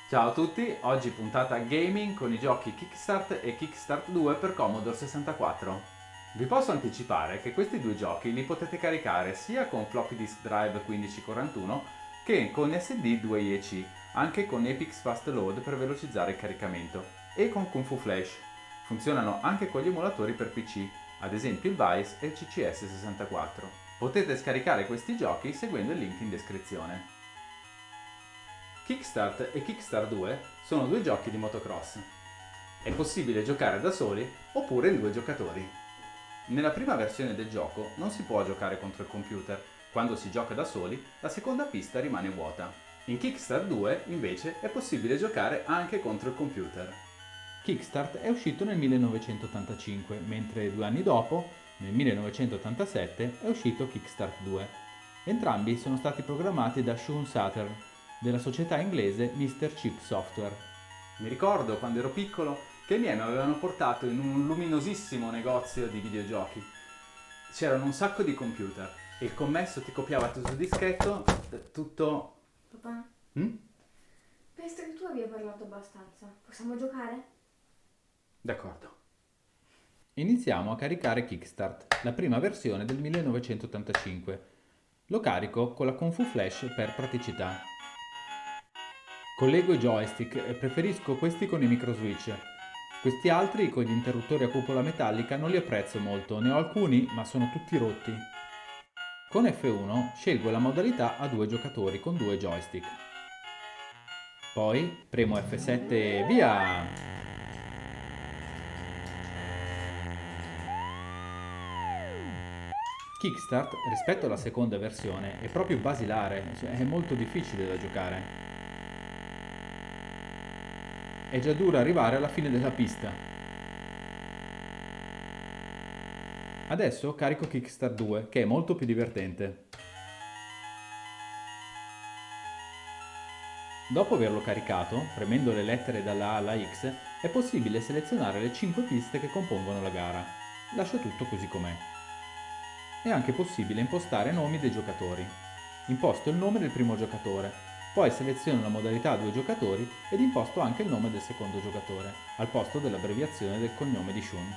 Ciao a tutti, oggi puntata gaming con i giochi Kickstart e Kickstart 2 per Commodore 64. Vi posso anticipare che questi due giochi li potete caricare sia con floppy disk drive 1541 che con SD 2IEC, anche con Epix Fast Load per velocizzare il caricamento, e con Kung Fu Flash. Funzionano anche con gli emulatori per PC, ad esempio il Vice e il CCS 64. Potete scaricare questi giochi seguendo il link in descrizione. Kickstart e Kickstart 2 sono due giochi di motocross. È possibile giocare da soli oppure in due giocatori. Nella prima versione del gioco non si può giocare contro il computer. Quando si gioca da soli, la seconda pista rimane vuota. In Kickstart 2, invece, è possibile giocare anche contro il computer. Kickstart è uscito nel 1985, mentre 2 anni dopo, nel 1987, è uscito Kickstart 2. Entrambi sono stati programmati da Sean Sutter, della società inglese Mr. Chip Software. Mi ricordo quando ero piccolo che i miei mi avevano portato in un luminosissimo negozio di videogiochi. C'erano un sacco di computer e il commesso ti copiava tutto sul dischetto, tutto... Papà, Mm? penso che tu abbia parlato abbastanza. Possiamo giocare? D'accordo. Iniziamo a caricare Kickstart, la prima versione del 1985. Lo carico con la Kung Fu Flash per praticità. Collego i joystick e preferisco questi con i microswitch. Questi altri con gli interruttori a cupola metallica non li apprezzo molto, ne ho alcuni ma sono tutti rotti. Con F1 scelgo la modalità a 2 giocatori con 2 joystick. Poi premo F7 e via! Kickstart rispetto alla seconda versione è proprio basilare, cioè è molto difficile da giocare. È già duro arrivare alla fine della pista. Adesso carico Kickstart 2, che è molto più divertente. Dopo averlo caricato, premendo le lettere dalla A alla X, è possibile selezionare le 5 piste che compongono la gara. Lascio tutto così com'è. È anche possibile impostare nomi dei giocatori. Imposto il nome del primo giocatore, poi seleziono la modalità a 2 giocatori ed imposto anche il nome del secondo giocatore, al posto dell'abbreviazione del cognome di Shun.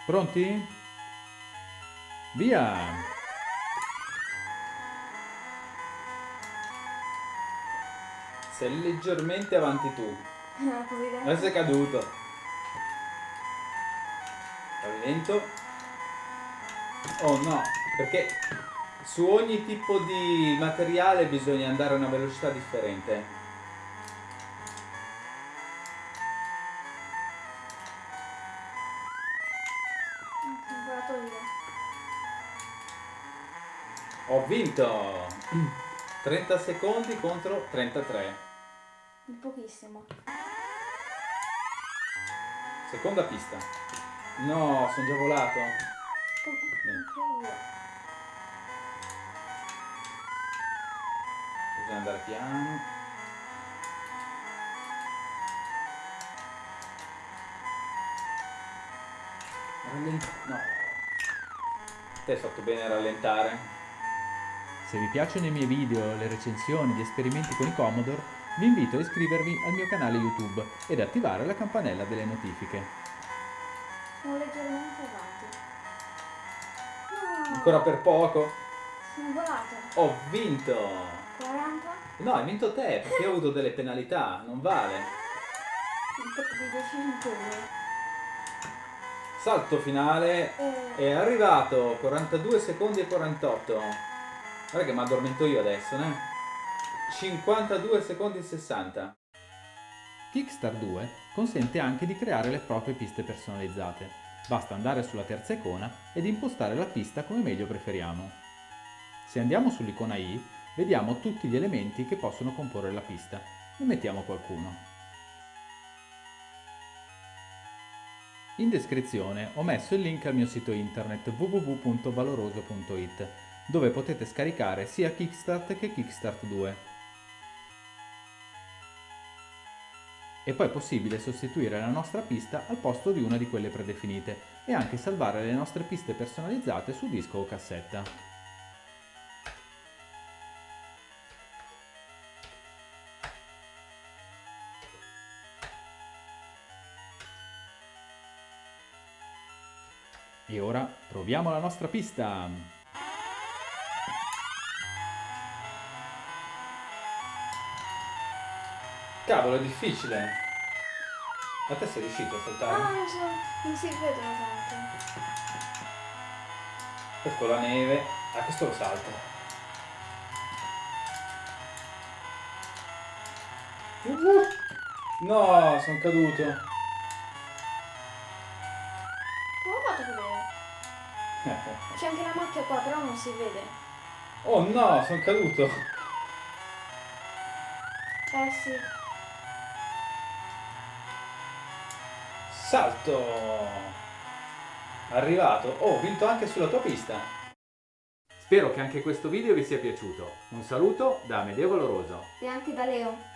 Pronti? Via! Sei leggermente avanti tu. Così Adesso detto? è caduto. Pavimento. Oh no, perché su ogni tipo di materiale bisogna andare a una velocità differente. Sono volato via. Ho vinto! 30 secondi contro 33. Di pochissimo. Seconda pista. No, sono già volato. Niente, Anche io. bisogna andare piano. No. Te hai fatto bene a rallentare. Se vi piacciono i miei video, le recensioni, gli esperimenti con i Commodore, vi invito a iscrivervi al mio canale YouTube ed attivare la campanella delle notifiche. Sono leggermente avanti. No! Ancora per poco. Sono volato. Ho vinto! 40? No, hai vinto te perché ho avuto delle penalità, non vale. Di 5. Salto finale è arrivato 42 secondi e 48. Guarda che mi addormento io adesso, né? 52 secondi e 60. Kickstart 2 consente anche di creare le proprie piste personalizzate. Basta andare sulla terza icona ed impostare la pista come meglio preferiamo. Se andiamo sull'icona I, vediamo tutti gli elementi che possono comporre la pista. Ne mettiamo qualcuno. In descrizione ho messo il link al mio sito internet www.valoroso.it, dove potete scaricare sia Kickstart che Kickstart 2. E poi è possibile sostituire la nostra pista al posto di una di quelle predefinite e anche salvare le nostre piste personalizzate su disco o cassetta. E ora proviamo la nostra pista. Cavolo, è difficile. A te sei riuscito a saltare? Ah, non si vedono tanto. Ecco la neve. Ah, questo lo salto. No, sono caduto. Come ho fatto a vedere? C'è anche la macchia qua, però non si vede. Oh no, sono caduto. Eh sì. Salto. Arrivato. Oh, ho vinto anche sulla tua pista. Spero che anche questo video vi sia piaciuto. Un saluto da Amedeo Valoroso. E anche da Leo.